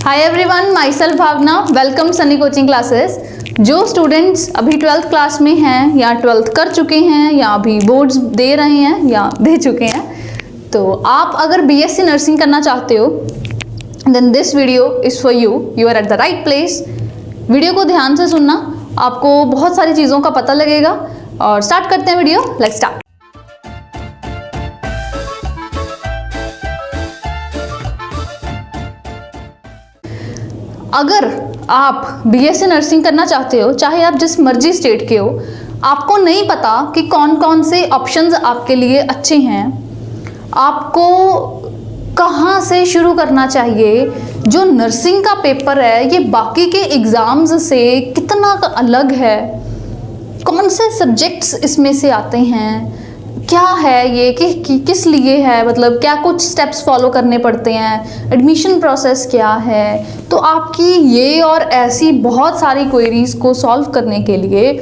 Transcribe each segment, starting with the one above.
Hi everyone, my self Bhavana, welcome Sunny coaching classes. जो students अभी 12th class में हैं या 12th कर चुके हैं या अभी बोर्ड्स दे रहे हैं या दे चुके हैं, तो आप अगर बीएससी नर्सिंग करना चाहते हो then this video is for you. You are at the right place. Video को ध्यान से सुनना, आपको बहुत सारी चीज़ों का पता लगेगा। और स्टार्ट करते हैं वीडियो, लेट्स स्टार्ट। अगर आप बीएससी नर्सिंग करना चाहते हो, चाहे आप जिस मर्जी स्टेट के हो, आपको नहीं पता कि कौन कौन से ऑप्शंस आपके लिए अच्छे हैं, आपको कहाँ से शुरू करना चाहिए, जो नर्सिंग का पेपर है ये बाकी के एग्ज़ाम्स से कितना अलग है, कौन से सब्जेक्ट्स इसमें से आते हैं, क्या है ये कि किस लिए है, मतलब क्या कुछ स्टेप्स फॉलो करने पड़ते हैं, एडमिशन प्रोसेस क्या है। तो आपकी ये और ऐसी बहुत सारी क्वेरीज़ को सॉल्व करने के लिए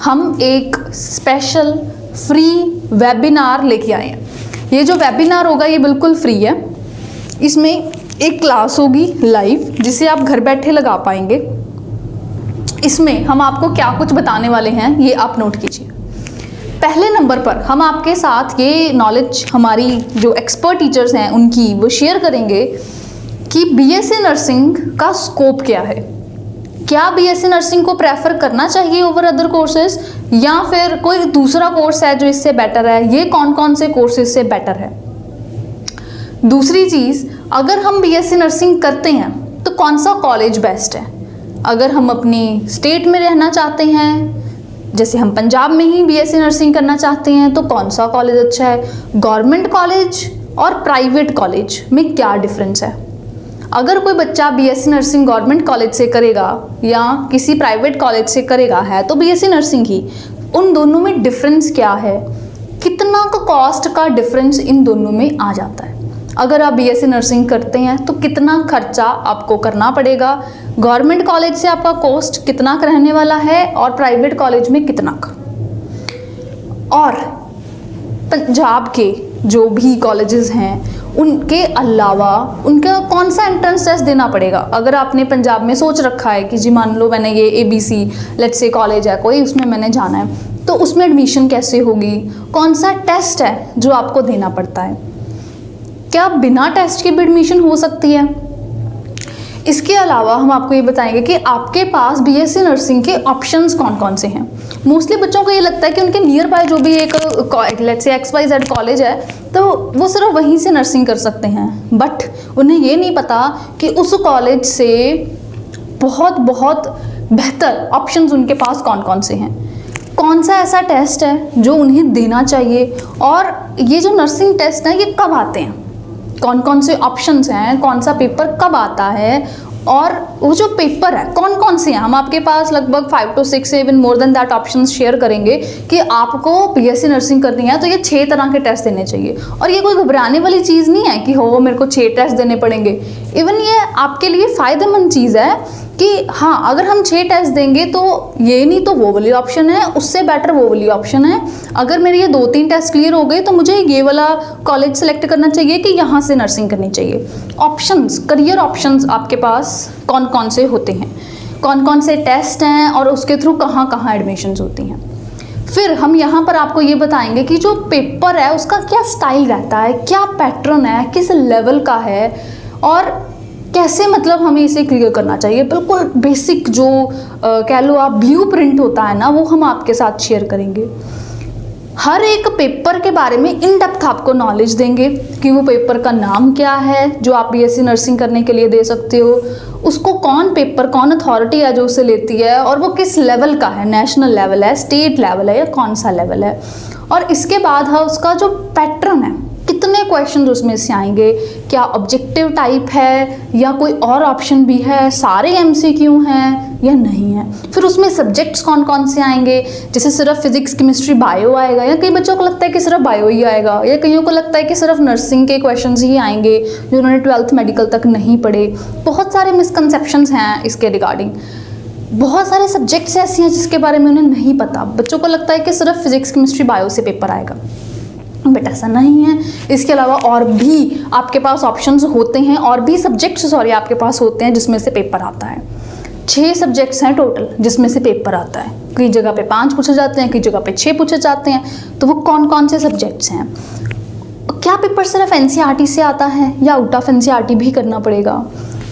हम एक स्पेशल फ्री वेबिनार लेके आए हैं। ये जो वेबिनार होगा ये बिल्कुल फ्री है। इसमें एक क्लास होगी लाइव जिसे आप घर बैठे लगा पाएंगे। इसमें हम आपको क्या कुछ बताने वाले हैं ये आप नोट कीजिए। पहले नंबर पर हम आपके साथ ये नॉलेज, हमारी जो एक्सपर्ट टीचर्स हैं उनकी, वो शेयर करेंगे कि बीएससी नर्सिंग का स्कोप क्या है, क्या बीएससी नर्सिंग को प्रेफर करना चाहिए ओवर अदर कोर्सेज, या फिर कोई दूसरा कोर्स है जो इससे बेटर है, ये कौन कौन से कोर्सेज से बेटर है। दूसरी चीज़, अगर हम बीएससी नर्सिंग करते हैं तो कौन सा कॉलेज बेस्ट है। अगर हम अपनी स्टेट में रहना चाहते हैं, जैसे हम पंजाब में ही बीएससी नर्सिंग करना चाहते हैं, तो कौन सा कॉलेज अच्छा है। गवर्नमेंट कॉलेज और प्राइवेट कॉलेज में क्या डिफरेंस है। अगर कोई बच्चा बीएससी नर्सिंग गवर्नमेंट कॉलेज से करेगा या किसी प्राइवेट कॉलेज से करेगा है तो बीएससी नर्सिंग ही, उन दोनों में डिफरेंस क्या है, कितना का कॉस्ट का डिफरेंस इन दोनों में आ जाता है। अगर आप बीएससी नर्सिंग करते हैं तो कितना खर्चा आपको करना पड़ेगा, गवर्नमेंट कॉलेज से आपका कॉस्ट कितना का रहने वाला है और प्राइवेट कॉलेज में कितना का। और पंजाब के जो भी कॉलेजेस हैं उनके अलावा उनका कौन सा एंट्रेंस टेस्ट देना पड़ेगा। अगर आपने पंजाब में सोच रखा है कि जी मान लो मैंने ये ABC लेट्स से कॉलेज है कोई, उसमें मैंने जाना है, तो उसमें एडमिशन कैसे होगी, कौन सा टेस्ट है जो आपको देना पड़ता है, क्या बिना टेस्ट के भी एडमिशन हो सकती है। इसके अलावा हम आपको ये बताएंगे कि आपके पास बीएससी नर्सिंग के ऑप्शंस कौन कौन से हैं। मोस्टली बच्चों को ये लगता है कि उनके नियर बाय जो भी एक लेट्स से XYZ कॉलेज है तो वो सिर्फ वहीं से नर्सिंग कर सकते हैं, बट उन्हें ये नहीं पता कि उस कॉलेज से बहुत बहुत बेहतर ऑप्शंस उनके पास कौन कौन से हैं, कौन सा ऐसा टेस्ट है जो उन्हें देना चाहिए, और ये जो नर्सिंग टेस्ट हैं ये कब आते हैं, कौन कौन से ऑप्शंस हैं, कौन सा पेपर कब आता है, और वो जो पेपर है कौन कौन से हैं। हम आपके पास लगभग 5 to 6 even more than that options share करेंगे कि आपको बीएससी नर्सिंग करनी है तो ये 6 तरह के टेस्ट देने चाहिए। और ये कोई घबराने वाली चीज़ नहीं है कि हो मेरे को 6 टेस्ट देने पड़ेंगे। इवन ये आपके लिए फ़ायदेमंद चीज़ है कि हाँ, अगर हम 6 टेस्ट देंगे तो ये नहीं तो वो वाली ऑप्शन है, उससे बेटर वो वाली ऑप्शन है। अगर मेरे ये 2-3 टेस्ट क्लियर हो गए तो मुझे ये वाला कॉलेज सेलेक्ट करना चाहिए कि यहाँ से नर्सिंग करनी चाहिए। ऑप्शंस, करियर ऑप्शंस आपके पास कौन कौन से होते हैं, कौन कौन से टेस्ट हैं और उसके थ्रू कहाँ कहाँ एडमिशन्स होती हैं। फिर हम यहाँ पर आपको ये बताएंगे कि जो पेपर है उसका क्या स्टाइल रहता है, क्या पैटर्न है, किस लेवल का है, और कैसे मतलब हमें इसे क्लियर करना चाहिए। बिल्कुल बेसिक जो कह लो आप ब्लूप्रिंट होता है ना, वो हम आपके साथ शेयर करेंगे। हर एक पेपर के बारे में इन डेप्थ आपको नॉलेज देंगे कि वो पेपर का नाम क्या है जो आप बीएससी नर्सिंग करने के लिए दे सकते हो, उसको कौन अथॉरिटी है जो उसे लेती है, और वो किस लेवल का है, नेशनल लेवल है, स्टेट लेवल है या कौन सा लेवल है। और इसके बाद है उसका जो पैटर्न है, कितने क्वेश्चन उसमें से आएंगे, क्या ऑब्जेक्टिव टाइप है या कोई और ऑप्शन भी है, सारे MCQ हैं या नहीं है। फिर उसमें सब्जेक्ट्स कौन कौन से आएंगे, जैसे सिर्फ फिजिक्स केमिस्ट्री बायो आएगा, या कई बच्चों को लगता है कि सिर्फ बायो ही आएगा, या कईयों को लगता है कि सिर्फ नर्सिंग के क्वेश्चंस ही आएंगे जो उन्होंने 12th मेडिकल तक नहीं पढ़े। बहुत सारे मिसकंसेप्शंस हैं इसके रिगार्डिंग। बहुत सारे सब्जेक्ट्स ऐसे हैं जिसके बारे में उन्हें नहीं पता। बच्चों को लगता है कि सिर्फ फिजिक्स केमिस्ट्री बायो से पेपर आएगा। बट ऐसा नहीं है। इसके अलावा और भी आपके पास ऑप्शंस होते हैं, और भी सब्जेक्ट्स आपके पास होते हैं जिसमें से पेपर आता है। 6 सब्जेक्ट्स हैं टोटल जिसमें से पेपर आता है। कई जगह पे 5 पूछे जाते हैं, कई जगह पे 6 पूछे जाते हैं। तो वो कौन कौन से सब्जेक्ट्स हैं? क्या पेपर सिर्फ एनसीईआरटी से आता है या आउट ऑफ एनसीईआरटी भी करना पड़ेगा?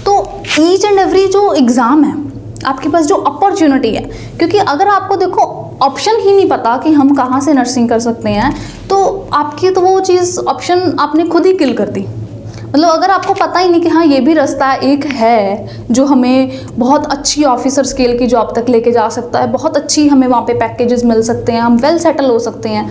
तो ईच एंड एवरी जो एग्ज़ाम है आपके पास जो अपॉर्चुनिटी है, क्योंकि अगर आपको देखो ऑप्शन ही नहीं पता कि हम कहाँ से नर्सिंग कर सकते हैं, तो आपकी तो वो चीज़ ऑप्शन आपने खुद ही किल कर दी। मतलब अगर आपको पता ही नहीं कि हाँ ये भी रास्ता एक है जो हमें बहुत अच्छी ऑफिसर स्केल की जॉब तक लेके जा सकता है, बहुत अच्छी हमें वहाँ पे पैकेजेस मिल सकते हैं, हम वेल सेटल हो सकते हैं,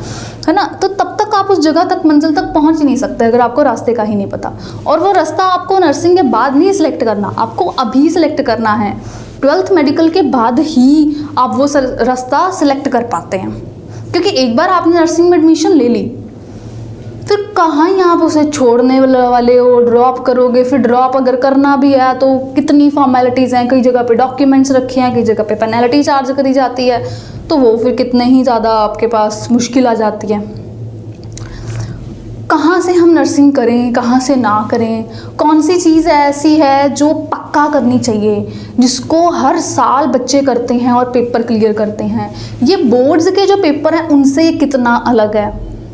है ना, तो तब तक आप उस जगह तक, मंजिल तक पहुँच ही नहीं सकते अगर आपको रास्ते का ही नहीं पता। और वो रास्ता आपको नर्सिंग के बाद नहीं सिलेक्ट करना, आपको अभी सिलेक्ट करना है। 12th मेडिकल के बाद ही आप वो रास्ता सिलेक्ट कर पाते हैं, क्योंकि एक बार आपने नर्सिंग में एडमिशन ले ली, फिर कहाँ ही आप उसे छोड़ने वाले हो, ड्रॉप करोगे। फिर ड्रॉप अगर करना भी है तो कितनी फॉर्मेलिटीज़ हैं, कई जगह पे डॉक्यूमेंट्स रखे हैं, कई जगह पे पेनल्टी चार्ज करी जाती है, तो वो फिर कितने ही ज़्यादा आपके पास मुश्किल आ जाती है। कहाँ से हम नर्सिंग करें, कहाँ से ना करें, कौन सी चीज़ ऐसी है जो पक्का करनी चाहिए, जिसको हर साल बच्चे करते हैं और पेपर क्लियर करते हैं। ये बोर्ड्स के जो पेपर हैं उनसे कितना अलग है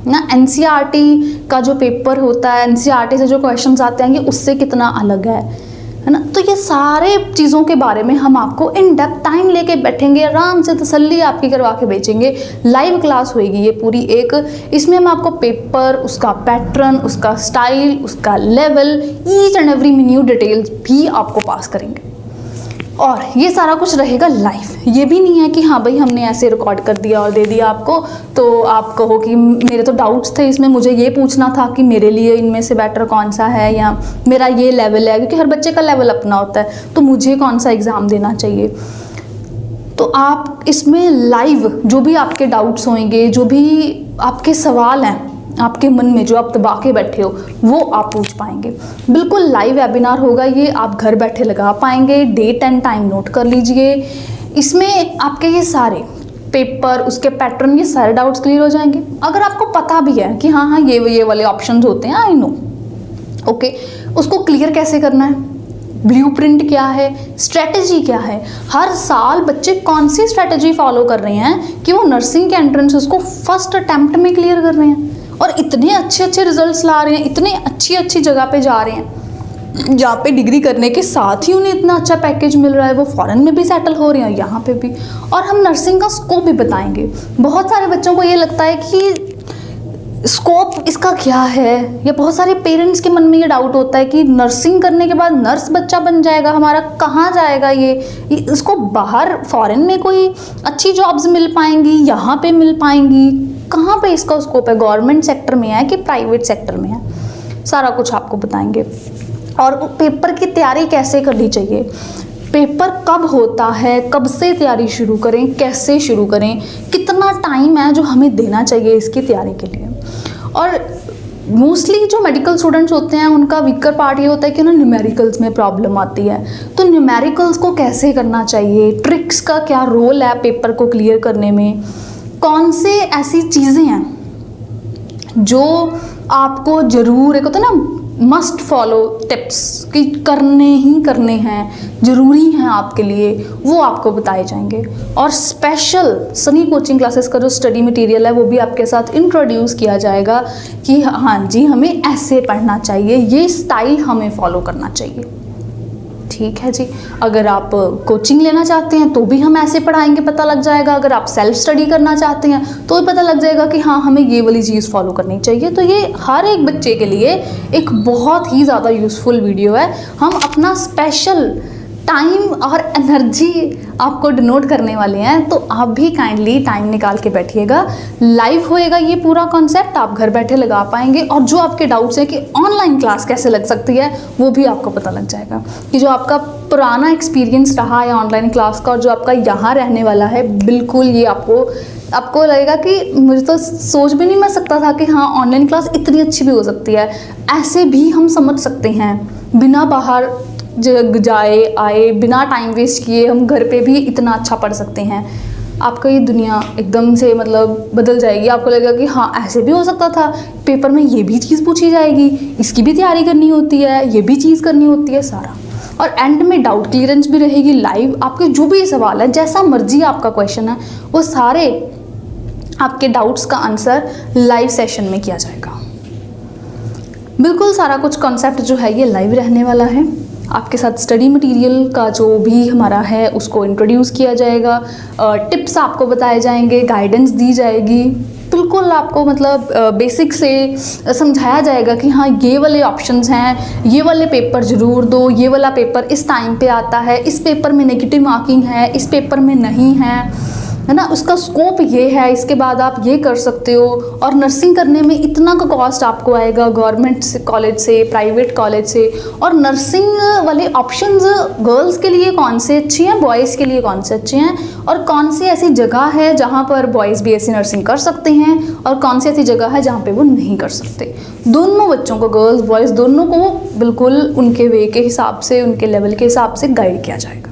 ना, एनसीईआरटी का जो पेपर होता है, एनसीईआरटी से जो क्वेश्चंस आते हैं ये उससे कितना अलग है ना। तो ये सारे चीज़ों के बारे में हम आपको इन डेप्थ टाइम लेके बैठेंगे, आराम से तसल्ली आपकी करवा के बेचेंगे। लाइव क्लास होएगी ये पूरी एक, इसमें हम आपको पेपर, उसका पैटर्न, उसका स्टाइल, उसका level, each and every minute details भी आपको पास करेंगे। और ये सारा कुछ रहेगा लाइव। ये भी नहीं है कि हाँ भाई हमने ऐसे रिकॉर्ड कर दिया और दे दिया आपको, तो आप कहो कि मेरे तो डाउट्स थे इसमें, मुझे ये पूछना था कि मेरे लिए इनमें से बेटर कौन सा है, या मेरा ये लेवल है, क्योंकि हर बच्चे का लेवल अपना होता है, तो मुझे कौन सा एग्ज़ाम देना चाहिए। तो आप इसमें लाइव जो भी आपके डाउट्स होंगे, जो भी आपके सवाल हैं आपके मन में, जो आप दबा के बैठे हो, वो आप पूछ पाएंगे। बिल्कुल लाइव वेबिनार होगा ये, आप घर बैठे लगा पाएंगे। डेट एंड टाइम नोट कर लीजिए। इसमें आपके ये सारे पेपर, उसके पैटर्न, ये सारे डाउट्स क्लियर हो जाएंगे। अगर आपको पता भी है कि हाँ ये वाले ऑप्शंस होते हैं, आई नो, ओके, उसको क्लियर कैसे करना है, ब्लूप्रिंट क्या है, स्ट्रेटजी क्या है, हर साल बच्चे कौन सी स्ट्रेटजी फॉलो कर रहे हैं कि वो नर्सिंग के एंट्रेंसेस को फर्स्ट अटैम्प्ट में क्लियर कर रहे हैं, और इतने अच्छे अच्छे रिजल्ट्स ला रहे हैं, इतने अच्छी जगह पे जा रहे हैं, जहाँ पे डिग्री करने के साथ ही उन्हें इतना अच्छा पैकेज मिल रहा है, वो फॉरेन में भी सेटल हो रहे हैं, यहाँ पे भी। और हम नर्सिंग का स्कोप भी बताएंगे। बहुत सारे बच्चों को ये लगता है कि स्कोप इसका क्या है, या बहुत सारे पेरेंट्स के मन में ये डाउट होता है कि नर्सिंग करने के बाद नर्स बच्चा बन जाएगा हमारा, कहाँ जाएगा ये इसको बाहर फॉरेन में कोई अच्छी जॉब्स मिल पाएंगी, यहाँ पे मिल पाएंगी, कहाँ पे इसका स्कोप है, गवर्नमेंट सेक्टर में है कि प्राइवेट सेक्टर में है, सारा कुछ आपको बताएंगे। और पेपर की तैयारी कैसे करनी चाहिए, पेपर कब होता है, कब से तैयारी शुरू करें, कैसे शुरू करें, कितना टाइम है जो हमें देना चाहिए इसकी तैयारी के लिए। और मोस्टली जो मेडिकल स्टूडेंट्स होते हैं उनका वीकर पार्ट ये होता है कि उन्हें न्यूमेरिकल्स में प्रॉब्लम आती है, तो न्यूमेरिकल्स को कैसे करना चाहिए, ट्रिक्स का क्या रोल है पेपर को क्लियर करने में, कौन से ऐसी चीज़ें हैं जो आपको ज़रूर, एक होता है ना मस्ट फॉलो टिप्स कि करने ही करने हैं, ज़रूरी हैं आपके लिए, वो आपको बताए जाएंगे। और स्पेशल सनी कोचिंग क्लासेस का जो स्टडी मटेरियल है वो भी आपके साथ इंट्रोड्यूस किया जाएगा कि हाँ जी हमें ऐसे पढ़ना चाहिए, ये स्टाइल हमें फॉलो करना चाहिए। ठीक है जी, अगर आप कोचिंग लेना चाहते हैं तो भी हम ऐसे पढ़ाएंगे, पता लग जाएगा। अगर आप सेल्फ स्टडी करना चाहते हैं तो भी पता लग जाएगा कि हाँ हमें ये वाली चीज़ फॉलो करनी चाहिए। तो ये हर एक बच्चे के लिए एक बहुत ही ज़्यादा यूज़फुल वीडियो है। हम अपना स्पेशल टाइम और एनर्जी आपको डिनोट करने वाले हैं, तो आप भी काइंडली टाइम निकाल के बैठिएगा। लाइव होएगा ये पूरा कॉन्सेप्ट, आप घर बैठे लगा पाएंगे, और जो आपके डाउट्स हैं कि ऑनलाइन क्लास कैसे लग सकती है वो भी आपको पता लग जाएगा कि जो आपका पुराना एक्सपीरियंस रहा है ऑनलाइन क्लास का और जो आपका यहाँ रहने वाला है, बिल्कुल ये आपको लगेगा कि मुझे तो सोच भी नहीं मैं सकता था कि हाँ ऑनलाइन क्लास इतनी अच्छी भी हो सकती है, ऐसे भी हम समझ सकते हैं, बिना बाहर जाए आए, बिना टाइम वेस्ट किए हम घर पे भी इतना अच्छा पढ़ सकते हैं। आपका ये दुनिया एकदम से मतलब बदल जाएगी। आपको लगेगा कि हाँ ऐसे भी हो सकता था, पेपर में ये भी चीज़ पूछी जाएगी, इसकी भी तैयारी करनी होती है, ये भी चीज़ करनी होती है, सारा। और एंड में डाउट क्लियरेंस भी रहेगी लाइव। आपके जो भी सवाल है, जैसा मर्जी आपका क्वेश्चन है, वो सारे आपके डाउट्स का आंसर लाइव सेशन में किया जाएगा। बिल्कुल सारा कुछ कॉन्सेप्ट जो है ये लाइव रहने वाला है। आपके साथ स्टडी मटेरियल का जो भी हमारा है उसको इंट्रोड्यूस किया जाएगा, टिप्स आपको बताए जाएंगे, गाइडेंस दी जाएगी, बिल्कुल आपको मतलब बेसिक से समझाया जाएगा कि हाँ ये वाले ऑप्शंस हैं, ये वाले पेपर ज़रूर दो, ये वाला पेपर इस टाइम पे आता है, इस पेपर में नेगेटिव मार्किंग है, इस पेपर में नहीं है ना, उसका स्कोप ये है, इसके बाद आप ये कर सकते हो। और नर्सिंग करने में इतना का कॉस्ट आपको आएगा गवर्नमेंट कॉलेज से, प्राइवेट कॉलेज से। और नर्सिंग वाले ऑप्शंस गर्ल्स के लिए कौन से अच्छे हैं, बॉयज़ के लिए कौन से अच्छे हैं, और कौन सी ऐसी जगह है जहाँ पर बॉयज़ बीएससी नर्सिंग कर सकते हैं, और कौन सी ऐसी जगह है जहाँ पे वो नहीं कर सकते। दोनों बच्चों को, गर्ल्स बॉयज़ दोनों को बिल्कुल उनके वे के हिसाब से, उनके लेवल के हिसाब से गाइड किया जाएगा।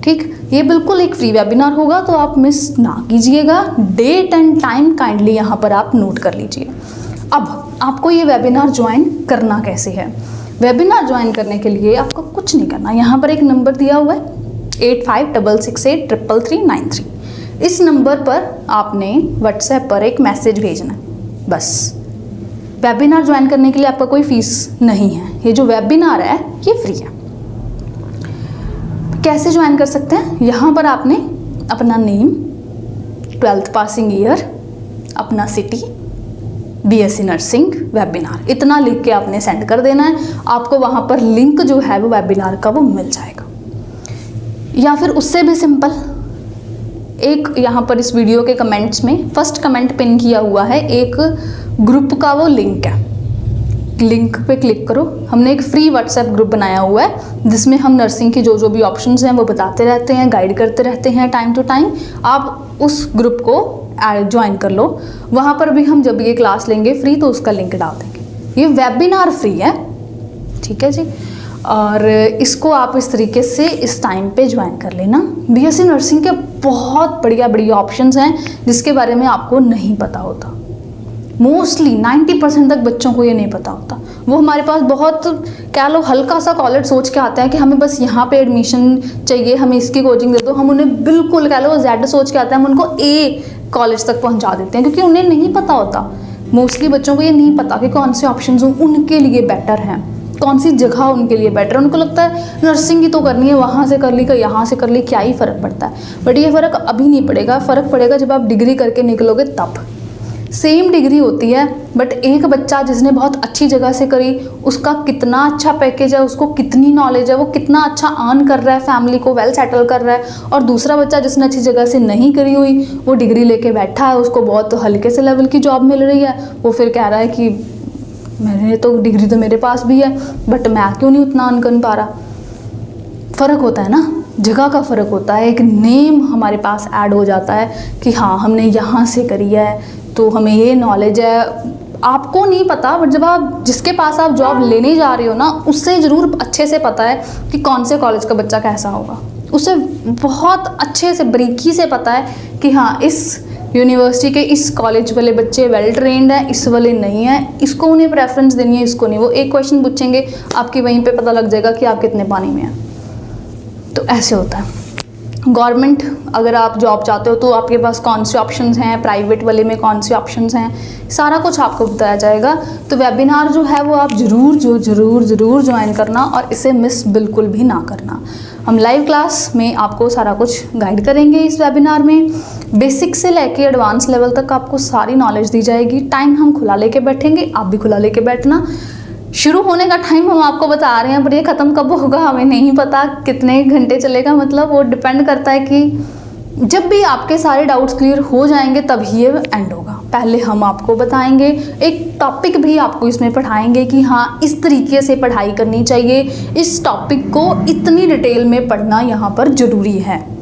ठीक, ये बिल्कुल एक फ्री वेबिनार होगा, तो आप मिस ना कीजिएगा। डेट एंड टाइम काइंडली यहाँ पर आप नोट कर लीजिए। अब आपको ये वेबिनार ज्वाइन करना कैसे है? वेबिनार ज्वाइन करने के लिए आपको कुछ नहीं करना, यहाँ पर एक नंबर दिया हुआ है 8566833393। इस नंबर पर आपने व्हाट्सएप पर एक मैसेज भेजना है, बस। वेबिनार ज्वाइन करने के लिए आपका कोई फीस नहीं है, ये जो वेबिनार है ये फ्री है। कैसे ज्वाइन कर सकते हैं? यहाँ पर आपने अपना नेम, 12th पासिंग ईयर, अपना सिटी, बीएससी नर्सिंग वेबिनार, इतना लिख के आपने सेंड कर देना है। आपको वहाँ पर लिंक जो है वो वेबिनार का वो मिल जाएगा। या फिर उससे भी सिंपल, एक यहाँ पर इस वीडियो के कमेंट्स में फर्स्ट कमेंट पिन किया हुआ है, एक ग्रुप का वो लिंक है, लिंक पे क्लिक करो। हमने एक फ्री व्हाट्सएप ग्रुप बनाया हुआ है जिसमें हम नर्सिंग की जो जो भी ऑप्शंस हैं वो बताते रहते हैं, गाइड करते रहते हैं टाइम टू टाइम। आप उस ग्रुप को ज्वाइन कर लो, वहाँ पर भी हम जब ये क्लास लेंगे फ्री तो उसका लिंक डाल देंगे। ये वेबिनार फ्री है, ठीक है जी। और इसको आप इस तरीके से इस टाइम पे ज्वाइन कर लेना। बीएससी नर्सिंग के बहुत बढ़िया ऑप्शंस हैं जिसके बारे में आपको नहीं पता होता। मोस्टली 90% तक बच्चों को ये नहीं पता होता। वो हमारे पास बहुत कह लो हल्का सा कॉलेज सोच के आते हैं कि हमें बस यहाँ पे एडमिशन चाहिए, हमें इसकी कोचिंग दे दो। हम उन्हें बिल्कुल कह लो जेड सोच के आते हैं, हम उनको ए कॉलेज तक पहुँचा देते हैं क्योंकि उन्हें नहीं पता होता। मोस्टली बच्चों को ये नहीं पता कि कौन से ऑप्शन उनके लिए बेटर हैं, कौन सी जगह उनके लिए बेटर है। उनको लगता है नर्सिंग ही तो करनी है, वहाँ से कर ली कि यहाँ से कर ली, क्या ही फ़र्क पड़ता है। बट ये फ़र्क अभी नहीं पड़ेगा, फ़र्क पड़ेगा जब आप डिग्री करके निकलोगे तब। सेम डिग्री होती है बट एक बच्चा जिसने बहुत अच्छी जगह से करी उसका कितना अच्छा पैकेज है, उसको कितनी नॉलेज है, वो कितना अच्छा अर्न कर रहा है, फैमिली को वेल सेटल कर रहा है। और दूसरा बच्चा जिसने अच्छी जगह से नहीं करी हुई, वो डिग्री लेके बैठा है, उसको बहुत हल्के से लेवल की जॉब मिल रही है। वो फिर कह रहा है कि मैंने तो डिग्री तो मेरे पास भी है बट मैं क्यों नहीं उतना अर्न कर पा रहा। फ़र्क होता है ना, जगह का फ़र्क होता है। एक नेम हमारे पास ऐड हो जाता है कि हाँ हमने यहाँ से करी है तो हमें ये नॉलेज है। आपको नहीं पता बट जब आप जिसके पास आप जॉब लेने जा रहे हो ना, उससे ज़रूर अच्छे से पता है कि कौन से कॉलेज का बच्चा कैसा होगा। उसे बहुत अच्छे से बारीकी से पता है कि हाँ इस यूनिवर्सिटी के इस कॉलेज वाले बच्चे वेल ट्रेंड हैं, इस वाले नहीं हैं, इसको उन्हें प्रेफरेंस देनी है, इसको नहीं। वो एक क्वेश्चन पूछेंगे, आपकी वहीं पे पता लग जाएगा कि आप कितने पानी में हैं। तो ऐसे होता है। गवर्नमेंट अगर आप जॉब चाहते हो तो आपके पास कौन से ऑप्शंस हैं, प्राइवेट वाले में कौन से ऑप्शंस हैं, सारा कुछ आपको बताया जाएगा। तो वेबिनार जो है वो आप ज़रूर ज्वाइन करना और इसे मिस बिल्कुल भी ना करना। हम लाइव क्लास में आपको सारा कुछ गाइड करेंगे। इस वेबिनार में बेसिक से लेके एडवांस लेवल तक आपको सारी नॉलेज दी जाएगी। टाइम हम खुला लेके बैठेंगे, आप भी खुला लेके बैठना। शुरू होने का टाइम हम आपको बता रहे हैं पर ये ख़त्म कब होगा हमें नहीं पता, कितने घंटे चलेगा, मतलब वो डिपेंड करता है कि जब भी आपके सारे डाउट्स क्लियर हो जाएंगे तभी ये एंड होगा। पहले हम आपको बताएंगे, एक टॉपिक भी आपको इसमें पढ़ाएंगे कि हाँ इस तरीके से पढ़ाई करनी चाहिए, इस टॉपिक को इतनी डिटेल में पढ़ना यहाँ पर ज़रूरी है।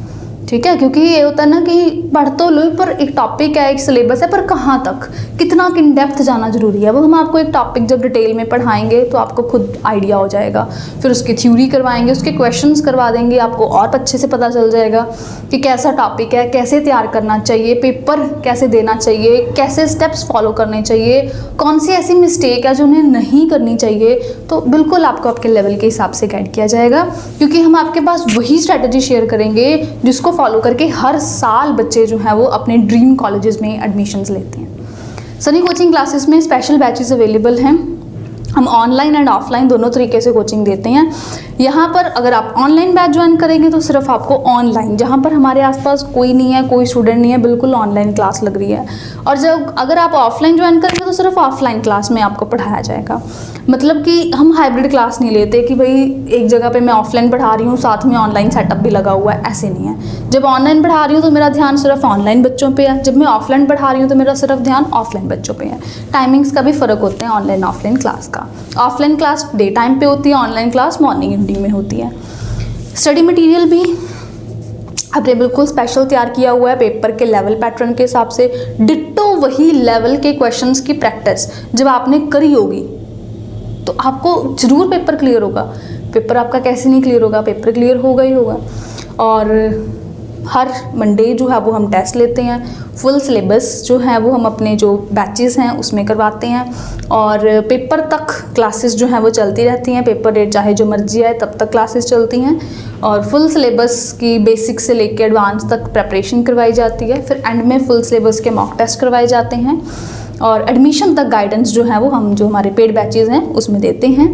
ठीक है, क्योंकि ये होता है ना कि पढ़ तो लो पर एक टॉपिक है, एक सिलेबस है, पर कहाँ तक, कितना इन डेप्थ जाना जरूरी है। वो हम आपको एक टॉपिक जब डिटेल में पढ़ाएंगे तो आपको खुद आइडिया हो जाएगा, फिर उसकी थ्योरी करवाएंगे, उसके क्वेश्चंस करवा देंगे, आपको और अच्छे से पता चल जाएगा कि कैसा टॉपिक है, कैसे तैयार करना चाहिए, पेपर कैसे देना चाहिए, कैसे स्टेप्स फॉलो करने चाहिए, कौन सी ऐसी मिस्टेक है जो उन्हें नहीं करनी चाहिए। तो बिल्कुल आपको आपके लेवल के हिसाब से गाइड किया जाएगा, क्योंकि हम आपके पास वही स्ट्रैटेजी शेयर करेंगे जिसको फॉलो करके हर साल बच्चे जो हैं वो अपने ड्रीम कॉलेजेस में एडमिशन्स लेते हैं। सनी कोचिंग क्लासेस में स्पेशल बैचेस अवेलेबल हैं। हम ऑनलाइन एंड ऑफलाइन दोनों तरीके से कोचिंग देते हैं। यहाँ पर अगर आप ऑनलाइन बैच ज्वाइन करेंगे तो सिर्फ आपको ऑनलाइन, जहाँ पर हमारे आसपास कोई नहीं है, कोई स्टूडेंट नहीं है, बिल्कुल ऑनलाइन क्लास लग रही है। और जब अगर आप ऑफलाइन ज्वाइन करेंगे तो सिर्फ ऑफलाइन क्लास में आपको पढ़ाया जाएगा। मतलब कि हम हाइब्रिड क्लास नहीं लेते कि भाई एक जगह पे मैं ऑफलाइन पढ़ा रही हूँ साथ में ऑनलाइन सेटअप भी लगा हुआ है, ऐसे नहीं है। जब ऑनलाइन पढ़ा रही हूँ तो मेरा ध्यान सिर्फ ऑनलाइन बच्चों पे है, जब मैं ऑफलाइन पढ़ा रही हूँ तो मेरा सिर्फ ध्यान ऑफलाइन बच्चों पे है। टाइमिंग्स का भी फ़र्क होता है ऑनलाइन ऑफलाइन क्लास का। ऑफलाइन क्लास डे टाइम पे होती है, ऑनलाइन क्लास मॉर्निंग इवनिंग में होती है। स्टडी मटेरियल भी आपने बिल्कुल स्पेशल तैयार किया हुआ है पेपर के लेवल पैटर्न के हिसाब से। डिट्टो वही लेवल के क्वेश्चंस की प्रैक्टिस जब आपने करी होगी तो आपको ज़रूर पेपर क्लियर होगा। पेपर आपका कैसे नहीं क्लियर होगा, पेपर क्लियर होगा ही होगा। और हर मंडे जो है वो हम टेस्ट लेते हैं। फुल सिलेबस जो है वो हम अपने जो बैचेस हैं उसमें करवाते हैं, और पेपर तक क्लासेस जो हैं वो चलती रहती हैं। पेपर डेट चाहे जो मर्जी आए तब तक क्लासेस चलती हैं, और फुल सिलेबस की बेसिक से लेकर एडवांस तक प्रेपरेशन करवाई जाती है। फिर एंड में फुल सिलेबस के मॉक टेस्ट करवाए जाते हैं, और एडमिशन तक गाइडेंस जो है वो हम जो हमारे पेड बैचेस हैं उसमें देते हैं।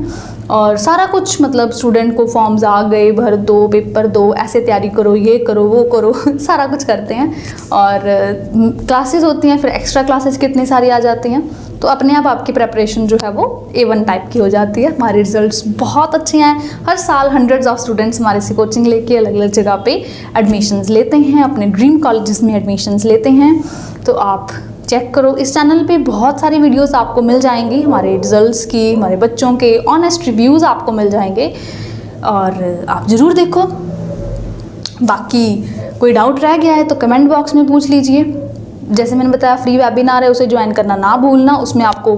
और सारा कुछ मतलब स्टूडेंट को फॉर्म्स आ गए, भर दो, पेपर दो, ऐसे तैयारी करो, ये करो, वो करो सारा कुछ करते हैं। और क्लासेस होती हैं, फिर एक्स्ट्रा क्लासेस कितनी सारी आ जाती हैं, तो अपने आप आपकी प्रेपरेशन जो है वो A1 टाइप की हो जाती है। हमारे रिजल्ट्स बहुत अच्छे हैं। हर साल हंड्रेड्स ऑफ स्टूडेंट्स हमारे से कोचिंग लेके अलग अलग जगह पे एडमिशन्स लेते हैं, अपने ड्रीम कॉलेजेस में एडमिशन्स लेते हैं। तो आप चेक करो, इस चैनल पे बहुत सारी वीडियोस आपको मिल जाएंगी, हमारे रिजल्ट्स की, हमारे बच्चों के ऑनेस्ट रिव्यूज़ आपको मिल जाएंगे, और आप ज़रूर देखो। बाकी कोई डाउट रह गया है तो कमेंट बॉक्स में पूछ लीजिए। जैसे मैंने बताया फ्री वेबिनार है, उसे ज्वाइन करना ना भूलना। उसमें आपको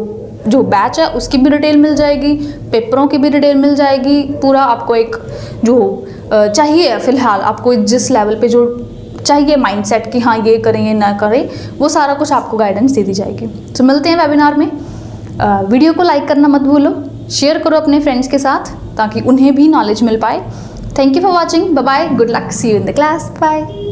जो बैच है उसकी भी डिटेल मिल जाएगी, पेपरों की भी डिटेल मिल जाएगी। पूरा आपको एक जो चाहिए फ़िलहाल आपको जिस लेवल पे जो चाहिए माइंडसेट कि हाँ ये करें ये ना करें, वो सारा कुछ आपको गाइडेंस दे दी जाएगी। तो मिलते हैं वेबिनार में। वीडियो को लाइक करना मत भूलो, शेयर करो अपने फ्रेंड्स के साथ ताकि उन्हें भी नॉलेज मिल पाए। Thank you for watching, bye bye, good luck, see you in the class, bye.